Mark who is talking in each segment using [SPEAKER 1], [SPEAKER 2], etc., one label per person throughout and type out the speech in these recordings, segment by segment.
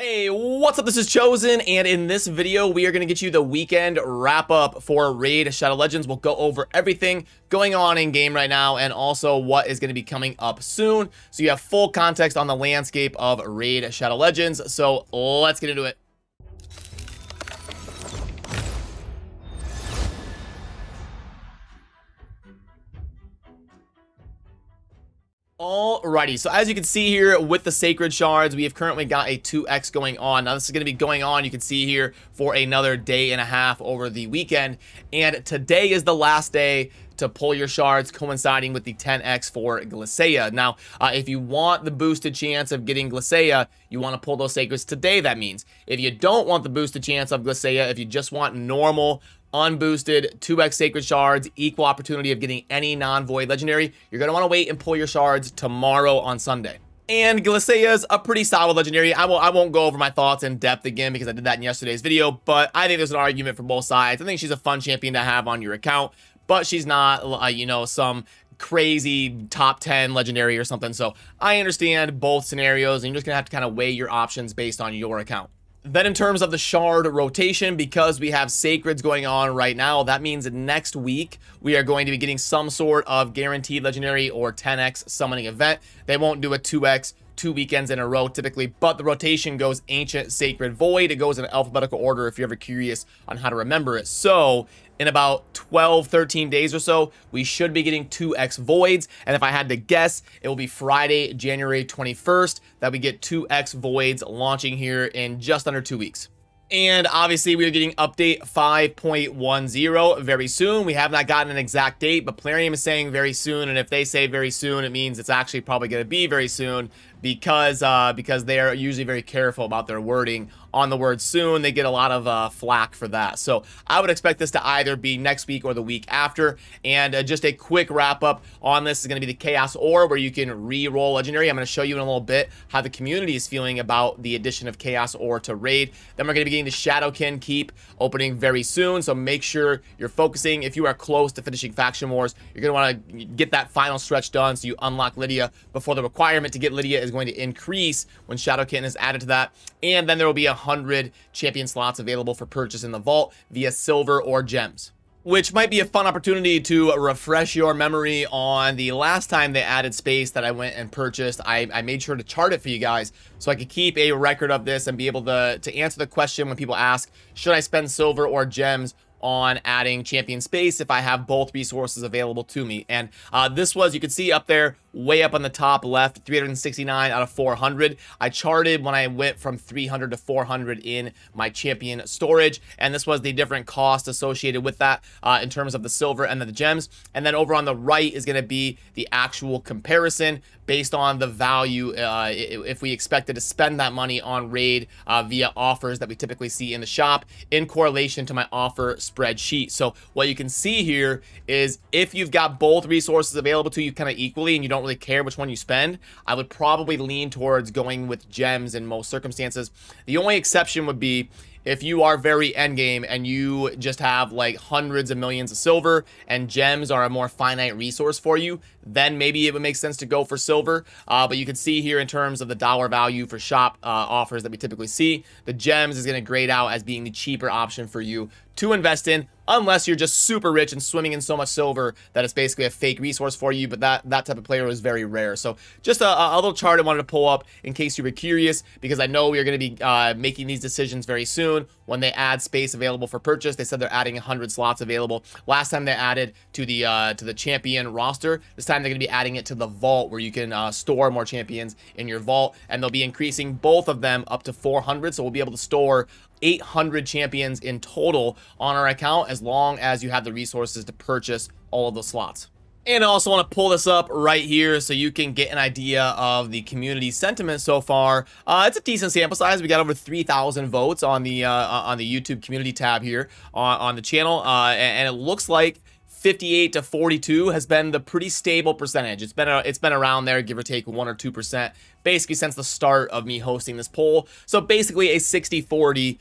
[SPEAKER 1] Hey, what's up? This is Chosen, and in this video, we are going to get you the weekend wrap-up for Raid Shadow Legends. We'll go over everything going on in-game right now, and also what is going to be coming up soon, so you have full context on the landscape of Raid Shadow Legends. So let's get into it. Alrighty, so as you can see here with the Sacred Shards, we have currently got a 2x going on. Now this is going to be going on, you can see here, for another day and a half over the weekend. And today is the last day to pull your shards, coinciding with the 10x for Glacea. Now, if you want the boosted chance of getting Glacea, you want to pull those Sacreds today, that means. If you don't want the boosted chance of Glacea, if you just want normal unboosted 2x Sacred Shards, equal opportunity of getting any non-void legendary, you're going to want to wait and pull your shards tomorrow on Sunday. And Glacea is a pretty solid legendary. I won't go over my thoughts in depth again because I did that in yesterday's video, but I think there's an argument for both sides. I think she's a fun champion to have on your account, but she's not, you know, some crazy top 10 legendary or something. So I understand both scenarios, and you're just going to have to kind of weigh your options based on your account. Then in terms of the shard rotation, because we have Sacreds going on right now, that means next week we are going to be getting some sort of guaranteed legendary or 10x summoning event. They won't do a 2x 2 weekends in a row typically, but the rotation goes Ancient, Sacred, Void. It goes in alphabetical order if you're ever curious on how to remember it. So in about 12-13 days or so, we should be getting 2x Voids, and if I had to guess, it will be Friday, January 21st that we get 2x Voids launching here in just under 2 weeks. And obviously, we are getting update 5.10 very soon. We have not gotten an exact date, but Plarium is saying very soon, and if they say very soon, it means it's actually probably going to be very soon, because they are usually very careful about their wording on the word soon. They get a lot of flack for that. So I would expect this to either be next week or the week after. And just a quick wrap up on this is going to be the Chaos Ore, where you can re-roll legendary. I'm going to show you in a little bit how the community is feeling about the addition of Chaos Ore to Raid. Then we're going to be getting the Shadowkin Keep opening very soon, so make sure you're focusing. If you are close to finishing Faction Wars, you're going to want to get that final stretch done so you unlock Lydia before the requirement to get Lydia is going to increase when Shadowkin is added to that. And then there will be 100 champion slots available for purchase in the vault via silver or gems, which might be a fun opportunity to refresh your memory on the last time they added space that I went and purchased. I made sure to chart it for you guys so I could keep a record of this and be able to answer the question when people ask, should I spend silver or gems on adding champion space if I have both resources available to me. And this was, you can see up there, way up on the top left, 369 out of 400. I charted when I went from 300 to 400 in my champion storage, and this was the different cost associated with that in terms of the silver and the gems. And then over on the right is going to be the actual comparison based on the value if we expected to spend that money on Raid via offers that we typically see in the shop in correlation to my offer spreadsheet. So what you can see here is if you've got both resources available to you kind of equally and you don't really care which one you spend, I would probably lean towards going with gems in most circumstances. The only exception would be if you are very endgame and you just have like hundreds of millions of silver and gems are a more finite resource for you, then maybe it would make sense to go for silver. But you can see here in terms of the dollar value for shop offers that we typically see, the gems is going to grade out as being the cheaper option for you to invest in, unless you're just super rich and swimming in so much silver that it's basically a fake resource for you, but that type of player is very rare. So just a little chart I wanted to pull up in case you were curious, because I know we are going to be making these decisions very soon when they add space available for purchase. They said they're adding 100 slots available. Last time they added to the champion roster. This time they're going to be adding it to the vault, where you can store more champions in your vault, and they'll be increasing both of them up to 400, so we'll be able to store 800 champions in total on our account as long as you have the resources to purchase all of those slots. And I also want to pull this up right here so you can get an idea of the community sentiment so far. It's a decent sample size. We got over 3,000 votes on the YouTube community tab here on the channel, and it looks like 58 to 42 has been the pretty stable percentage. It's been around there, give or take 1 or 2%, basically since the start of me hosting this poll. So basically a 60-40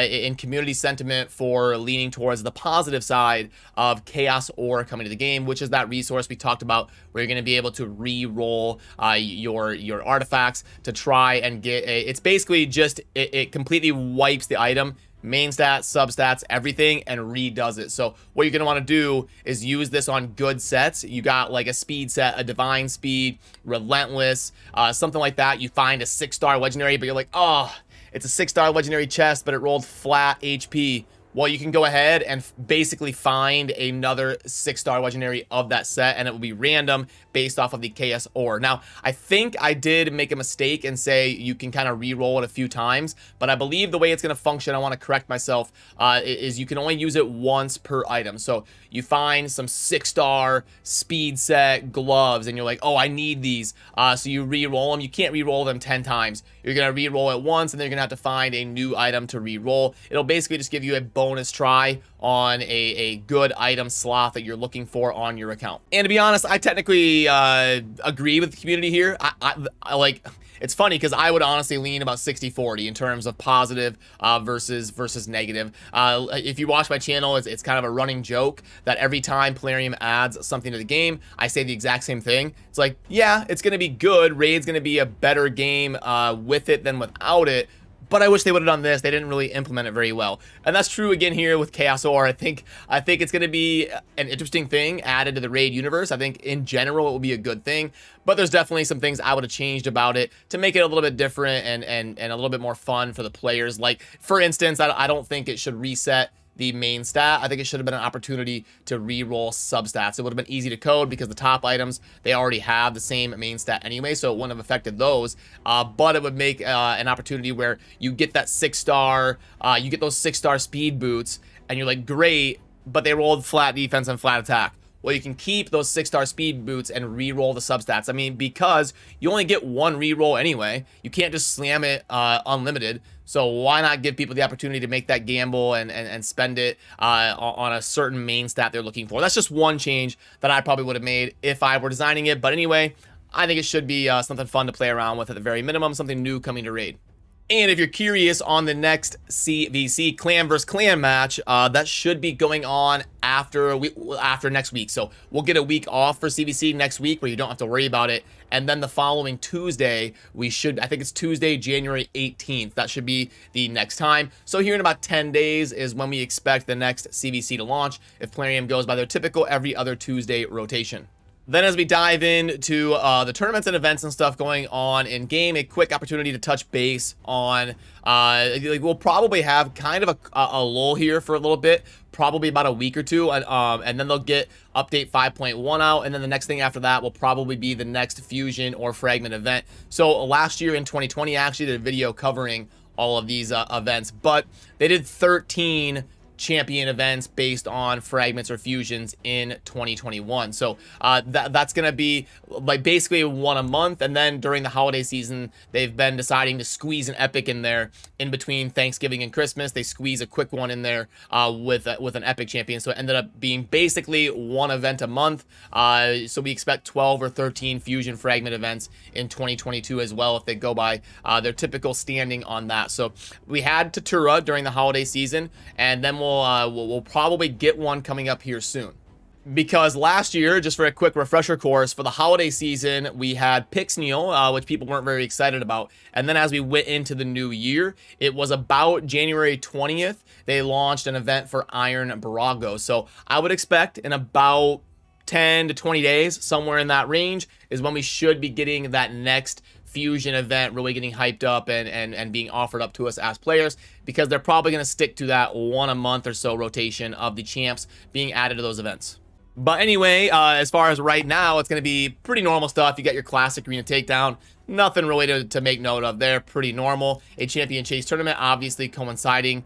[SPEAKER 1] in community sentiment for leaning towards the positive side of Chaos Ore coming to the game, which is that resource we talked about where you're going to be able to re-roll your artifacts to try and get a, it's basically just, it completely wipes the item, main stats, substats, everything, and redoes it. So what you're going to want to do is use this on good sets. You got like a speed set, a divine speed, relentless, something like that. You find a 6-star legendary, but you're like, oh, it's a 6-star legendary chest, but it rolled flat HP. Well, you can go ahead and basically find another 6-star legendary of that set, and it will be random based off of the Chaos Ore. Now, I think I did make a mistake and say you can kind of re-roll it a few times, but I believe the way it's going to function, I want to correct myself, is you can only use it once per item. So you find some 6-star speed set gloves, and you're like, oh, I need these. So you re-roll them. You can't re-roll them 10 times. You're going to re-roll it once, and then you're going to have to find a new item to re-roll. It'll basically just give you a bonus try on a good item slot that you're looking for on your account. And to be honest, I technically agree with the community here. I like, it's funny because I would honestly lean about 60-40 in terms of positive versus negative. If you watch my channel, it's kind of a running joke that every time Plarium adds something to the game, I say the exact same thing. It's like, yeah, it's going to be good. Raid's going to be a better game with it than without it. But I wish they would have done this. They didn't really implement it very well. And that's true again here with Chaos Ore. I think it's going to be an interesting thing added to the Raid universe. I think in general it will be a good thing. But there's definitely some things I would have changed about it to make it a little bit different and a little bit more fun for the players. Like, for instance, I don't think it should reset the main stat. I think it should have been an opportunity to re-roll substats. It would have been easy to code because the top items, they already have the same main stat anyway, so it wouldn't have affected those. But it would make an opportunity where you get that 6-star, you get those 6-star speed boots, and you're like, great, but they rolled flat defense and flat attack. Well, you can keep those 6-star speed boots and re-roll the substats. I mean, because you only get one re-roll anyway, you can't just slam it unlimited. So why not give people the opportunity to make that gamble and spend it on a certain main stat they're looking for? That's just one change that I probably would have made if I were designing it. But anyway, I think it should be something fun to play around with at the very minimum, something new coming to Raid. And if you're curious on the next CVC clan versus clan match, that should be going on after next week. So we'll get a week off for CVC next week where you don't have to worry about it. And then the following Tuesday, I think it's Tuesday, January 18th. That should be the next time. So here in about 10 days is when we expect the next CVC to launch if Plarium goes by their typical every other Tuesday rotation. Then as we dive into the tournaments and events and stuff going on in game, a quick opportunity to touch base on, we'll probably have kind of a lull here for a little bit, probably about a week or two, and then they'll get update 5.1 out, and then the next thing after that will probably be the next fusion or fragment event. So last year in 2020, I actually did a video covering all of these events, but they did 13 champion events based on fragments or fusions in 2021. So that's gonna be like basically one a month, and then during the holiday season they've been deciding to squeeze an epic in there in between Thanksgiving and Christmas. They squeeze a quick one in there with an epic champion, so it ended up being basically one event a month. So we expect 12 or 13 fusion fragment events in 2022 as well if they go by their typical standing on that. So we had Tatura during the holiday season, and then we'll probably get one coming up here soon. Because last year, just for a quick refresher course, for the holiday season, we had Pixneal, which people weren't very excited about. And then as we went into the new year, it was about January 20th, they launched an event for Iron Barago. So I would expect in about 10 to 20 days, somewhere in that range, is when we should be getting that next fusion event really getting hyped up and being offered up to us as players, because they're probably going to stick to that one a month or so rotation of the champs being added to those events. But anyway, as far as right now, it's going to be pretty normal stuff. You got your classic arena takedown. Nothing really to make note of there. Pretty normal. A champion chase tournament, obviously coinciding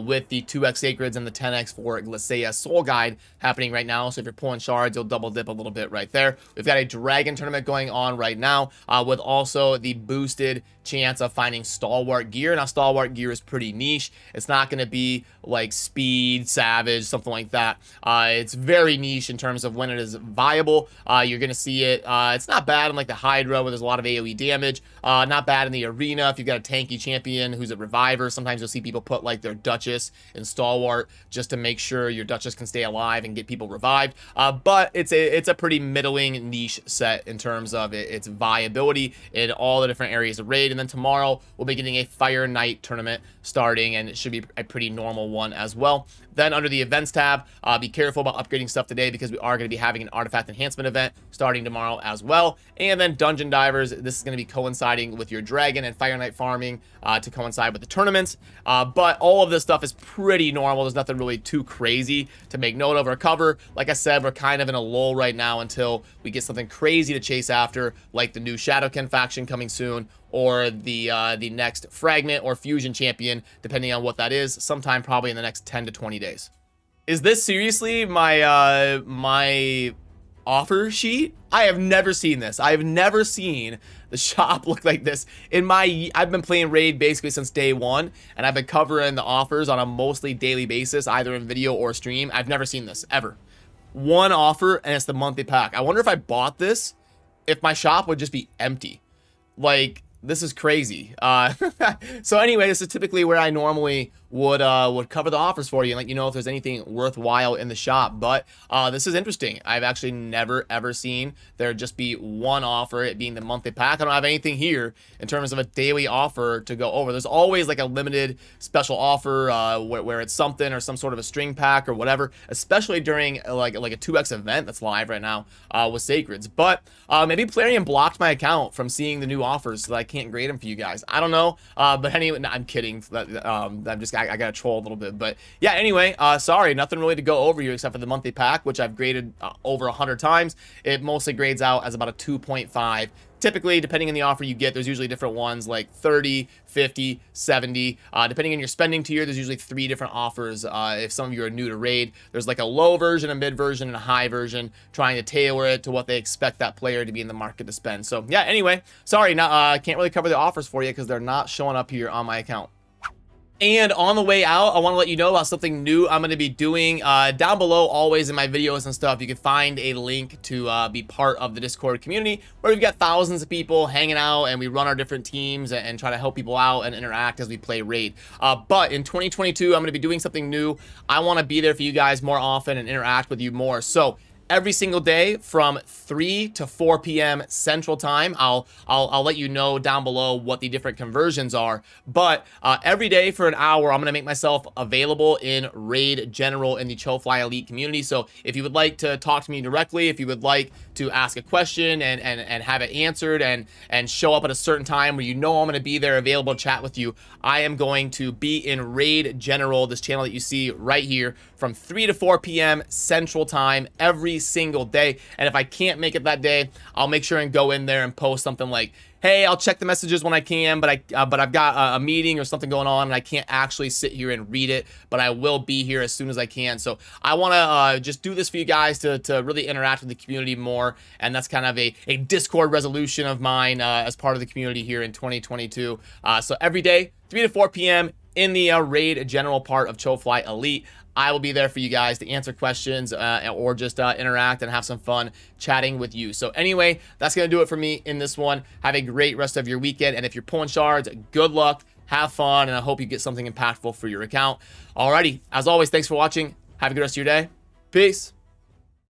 [SPEAKER 1] with the 2x Sacreds and the 10x for Glacea Soul Guide happening right now. So if you're pulling shards, you'll double dip a little bit right there. We've got a dragon tournament going on right now with also the boosted chance of finding stalwart gear. Now, stalwart gear is pretty niche. It's not going to be like speed, savage, something like that. It's very niche in terms of when it is viable. You're going to see it. It's not bad in like the Hydra where there's a lot of AoE damage. Not bad in the arena if you've got a tanky champion who's a reviver. Sometimes you'll see people put like their Duchess in stalwart just to make sure your Duchess can stay alive and get people revived. But it's a pretty middling niche set in terms of its viability in all the different areas of raid. And then tomorrow we'll be getting a Fire Knight tournament starting, and it should be a pretty normal one as well. Then under the events tab, be careful about upgrading stuff today because we are going to be having an artifact enhancement event starting tomorrow as well. And then dungeon divers, this is going to be coinciding with your dragon and Fire Knight farming to coincide with the tournaments. But all of this stuff is pretty normal. There's nothing really too crazy to make note of or cover. Like I said, we're kind of in a lull right now until we get something crazy to chase after, like the new Shadowkin faction coming soon, or the next fragment or fusion champion, depending on what that is, sometime probably in the next 10 to 20 days. Is this seriously my my offer sheet? I have never seen this. I have never seen the shop look like this I've been playing raid basically since day one, and I've been covering the offers on a mostly daily basis, either in video or stream. I've never seen this ever. One offer, and it's the monthly pack. I wonder if I bought this, if my shop would just be empty. Like, this is crazy. So anyway, this is typically where I normally would cover the offers for you and let you know if there's anything worthwhile in the shop. But this is interesting. I've actually never ever seen there just be one offer, it being the monthly pack. I don't have anything here in terms of a daily offer to go over. There's always like a limited special offer where it's something or some sort of a string pack or whatever, especially during like a 2x event that's live right now with Sacreds. But maybe Plarium blocked my account from seeing the new offers so that I can't grade them for you guys. I don't know. But anyway, no, I'm kidding. I gotta troll a little bit, but yeah, anyway, sorry, nothing really to go over here except for the monthly pack, which I've graded over 100 times. It mostly grades out as about a 2.5. Typically, depending on the offer you get, there's usually different ones like 30, 50, 70. Depending on your spending tier, there's usually 3 different offers. If some of you are new to raid, there's like a low version, a mid version, and a high version, trying to tailor it to what they expect that player to be in the market to spend. So yeah, anyway, sorry, I can't really cover the offers for you because they're not showing up here on my account. And on the way out, I want to let you know about something new I'm going to be doing. Down below, always in my videos and stuff, you can find a link to be part of the Discord community, where we've got thousands of people hanging out, and we run our different teams and try to help people out and interact as we play raid. But in 2022, I'm going to be doing something new. I want to be there for you guys more often and interact with you more. So every single day from 3 to 4 p.m. Central Time. I'll let you know down below what the different conversions are. But every day for an hour, I'm going to make myself available in Raid General in the Chofly Elite community. So if you would like to talk to me directly, if you would like to ask a question and have it answered and show up at a certain time where you know I'm going to be there available to chat with you, I am going to be in Raid General, this channel that you see right here, from 3 to 4 p.m. Central Time every single day. And if I can't make it that day, I'll make sure and go in there and post something like, hey, I'll check the messages when I can, but I've got a meeting or something going on and I can't actually sit here and read it, but I will be here as soon as I can. So I want to just do this for you guys to really interact with the community more, and that's kind of a Discord resolution of mine as part of the community here in 2022. So every day, 3 to 4 p.m. in the Raid General part of Chofly Elite, I will be there for you guys to answer questions or just interact and have some fun chatting with you. So anyway, that's going to do it for me in this one. Have a great rest of your weekend. And if you're pulling shards, good luck, have fun, and I hope you get something impactful for your account. Alrighty, as always, thanks for watching. Have a good rest of your day. Peace.